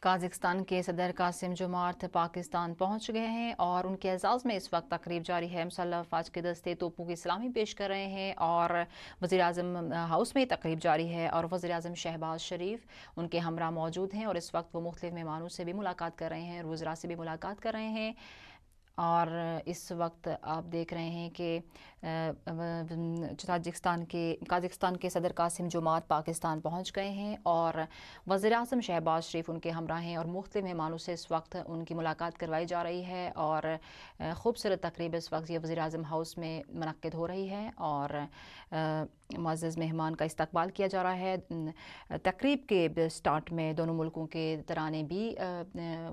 Kazakhstan کے صدر قاسم جمارت پاکستان پہنچ گئے ہیں اور ان کے اعزاز میں اس وقت تقریب جاری ہے۔ مسلح افواج کے دستے توپوں کی سلامی پیش کر رہے ہیں اور وزیراعظم ہاؤس میں تقریب جاری ہے اور وزیراعظم شہباز شریف ان کے ہمراہ موجود ہیں اور اس وقت وہ مختلف مہمانوں سے بھی ملاقات کر رہے ہیں اور وزراء سے بھی ملاقات کر رہے ہیں۔ اور اس وقت آپ دیکھ رہے ہیں کہ قازقستان کے صدر قاسم جمارت پاکستان پہنچ گئے ہیں اور وزیراعظم شہباز شریف ان کے ہمراہ ہیں اور مختلف مہمانوں سے اس وقت ان کی ملاقات کروائی جا رہی ہے اور خوبصورت تقریب اس وقت یہ وزیراعظم ہاؤس میں منعقد ہو رہی ہے اور معزز مہمان کا استقبال کیا جا رہا ہے۔ تقریب کے سٹارٹ میں دونوں ملکوں کے ترانے بھی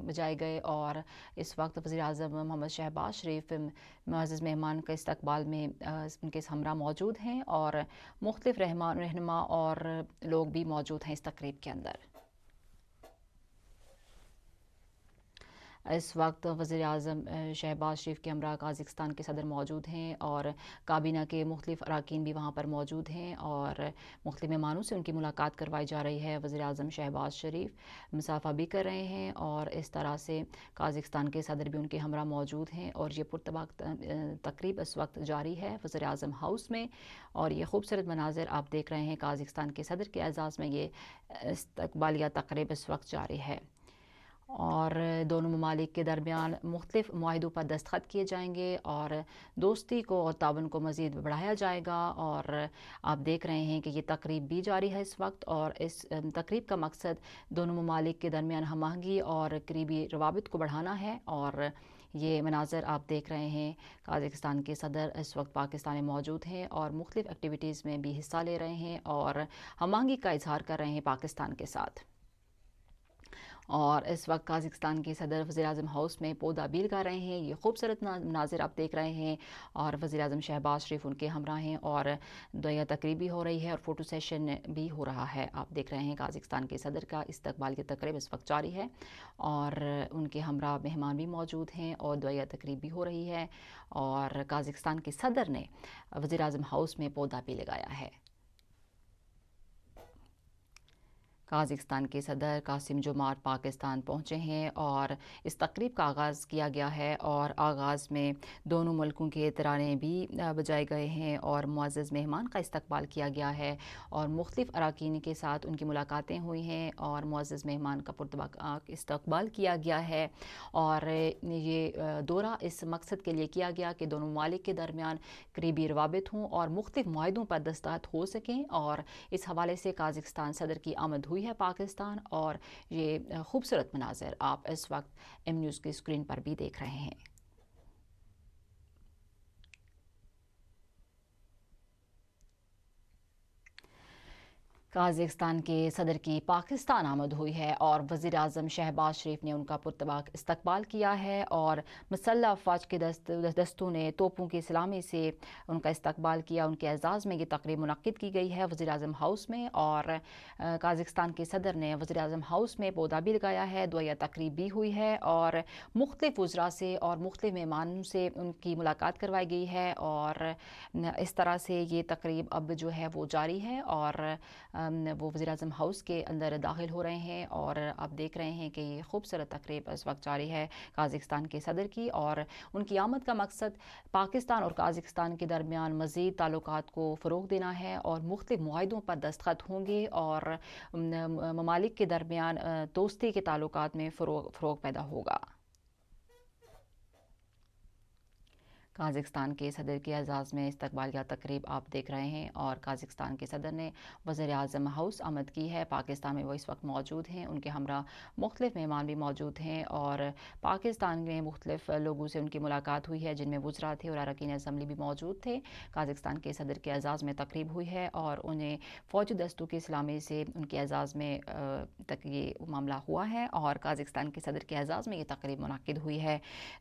بجائے گئے اور اس وقت وزیراعظم محمد شہباز شریف معزز مہمان کے استقبال میں ان کے ہمراہ موجود ہیں اور مختلف رہنما اور لوگ بھی موجود ہیں اس تقریب کے اندر۔ اس وقت وزیراعظم شہباز شریف کے ہمراہ قازقستان کے صدر موجود ہیں اور کابینہ کے مختلف اراکین بھی وہاں پر موجود ہیں اور مختلف مہمانوں سے ان کی ملاقات کروائی جا رہی ہے۔ وزیراعظم شہباز شریف مصافحہ بھی کر رہے ہیں اور اس طرح سے قازقستان کے صدر بھی ان کے ہمراہ موجود ہیں اور یہ پرتباق تقریب اس وقت جاری ہے وزیراعظم ہاؤس میں اور یہ خوبصورت مناظر آپ دیکھ رہے ہیں۔ قازقستان کے صدر کے اعزاز میں یہ استقبالیہ تقریب اس وقت جاری ہے اور دونوں ممالک کے درمیان مختلف معاہدوں پر دستخط کیے جائیں گے اور دوستی کو اور تعاون کو مزید بڑھایا جائے گا اور آپ دیکھ رہے ہیں کہ یہ تقریب بھی جاری ہے اس وقت اور اس تقریب کا مقصد دونوں ممالک کے درمیان ہم آہنگی اور قریبی روابط کو بڑھانا ہے اور یہ مناظر آپ دیکھ رہے ہیں۔ قازقستان کے صدر اس وقت پاکستان میں موجود ہیں اور مختلف ایکٹیویٹیز میں بھی حصہ لے رہے ہیں اور ہم آہنگی کا اظہار کر رہے ہیں پاکستان کے ساتھ۔ اور اس وقت قازقستان کے صدر وزیراعظم ہاؤس میں پودا بھی لگا رہے ہیں۔ یہ خوبصورت مناظر آپ دیکھ رہے ہیں اور وزیراعظم شہباز شریف ان کے ہمراہ ہیں اور دعائیہ تقریب بھی ہو رہی ہے اور فوٹو سیشن بھی ہو رہا ہے۔ آپ دیکھ رہے ہیں قازقستان کے صدر کا استقبال کی تقریب اس وقت جاری ہے اور ان کے ہمراہ مہمان بھی موجود ہیں اور دعائیہ تقریب بھی ہو رہی ہے اور قازقستان کے صدر نے وزیراعظم ہاؤس میں پودا بھی لگایا ہے۔ قازقستان کے صدر قاسم جمارت پاکستان پہنچے ہیں اور اس تقریب کا آغاز کیا گیا ہے اور آغاز میں دونوں ملکوں کے ترانے بھی بجائے گئے ہیں اور معزز مہمان کا استقبال کیا گیا ہے اور مختلف اراکین کے ساتھ ان کی ملاقاتیں ہوئی ہیں اور معزز مہمان کا پرتباق استقبال کیا گیا ہے اور یہ دورہ اس مقصد کے لیے کیا گیا کہ دونوں ممالک کے درمیان قریبی روابط ہوں اور مختلف معاہدوں پر دستخط ہو سکیں اور اس حوالے سے قازقستان صدر کی آمد ہوئی ہے پاکستان اور یہ خوبصورت مناظر آپ اس وقت ایم نیوز کی اسکرین پر بھی دیکھ رہے ہیں۔ قازقستان کے صدر کی پاکستان آمد ہوئی ہے اور وزیراعظم شہباز شریف نے ان کا پرتباق استقبال کیا ہے اور مسلح افواج کے دستوں نے توپوں کی سلامی سے ان کا استقبال کیا۔ ان کے اعزاز میں یہ تقریب منعقد کی گئی ہے وزیراعظم ہاؤس میں اور قازقستان کے صدر نے وزیراعظم ہاؤس میں پودا بھی لگایا ہے، دعائیہ تقریب بھی ہوئی ہے اور مختلف وزراء سے اور مختلف مہمانوں سے ان کی ملاقات کروائی گئی ہے اور اس طرح سے یہ تقریب اب جو ہے وہ جاری ہے اور وہ وزیراعظم ہاؤس کے اندر داخل ہو رہے ہیں اور آپ دیکھ رہے ہیں کہ یہ خوبصورت تقریب اس وقت جاری ہے قازقستان کے صدر کی اور ان کی آمد کا مقصد پاکستان اور قازقستان کے درمیان مزید تعلقات کو فروغ دینا ہے اور مختلف معاہدوں پر دستخط ہوں گے اور ممالک کے درمیان دوستی کے تعلقات میں فروغ پیدا ہوگا۔ قازقستان کے صدر کے اعزاز میں استقبالیہ تقریب آپ دیکھ رہے ہیں اور قازقستان کے صدر نے وزیر اعظم ہاؤس آمد کی ہے۔ پاکستان میں وہ اس وقت موجود ہیں، ان کے ہمراہ مختلف مہمان بھی موجود ہیں اور پاکستان میں مختلف لوگوں سے ان کی ملاقات ہوئی ہے جن میں وزراء تھے اور اراکین اسمبلی بھی موجود تھے۔ قازقستان کے صدر کے اعزاز میں تقریب ہوئی ہے اور انہیں فوجی دستوں کی سلامی سے ان کے اعزاز میں تک یہ معاملہ ہوا ہے اور قازقستان کے صدر کے اعزاز میں یہ تقریب منعقد ہوئی ہے۔